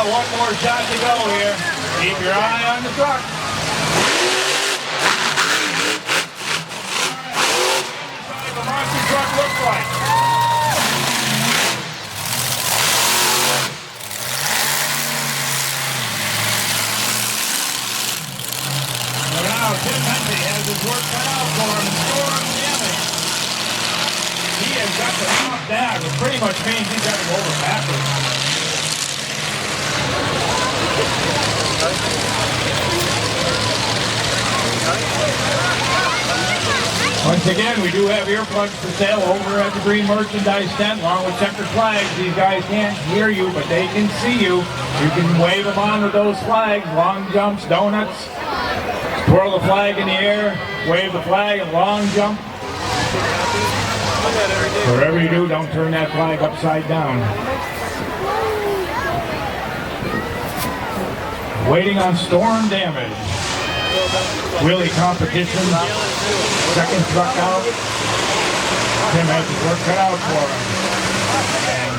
one more shot to go here. Keep your eye on the truck. What the monster truck looks like. So now Tim Henry has his work cut out for him. Storm damage. He has got to stop that, which pretty much means he's got to go over backwards. Once again, we do have earplugs for sale over at the Green Merchandise Tent, along with checkered flags. These guys can't hear you, but they can see you. You can wave them on with those flags, long jumps, donuts. Twirl the flag in the air, wave the flag, and long jump. Whatever you do, don't turn that flag upside down. Waiting on storm damage. Wheelie competition. Second truck out. Tim has his work cut out for him. And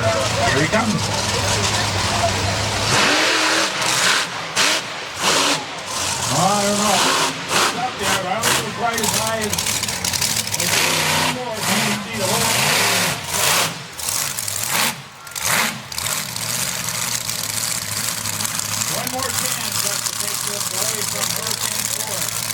here he comes. I don't know. It's up there, but I don't think it's quite as high as before. You can see the whole. One more chance just to take this away from Hurricane Force.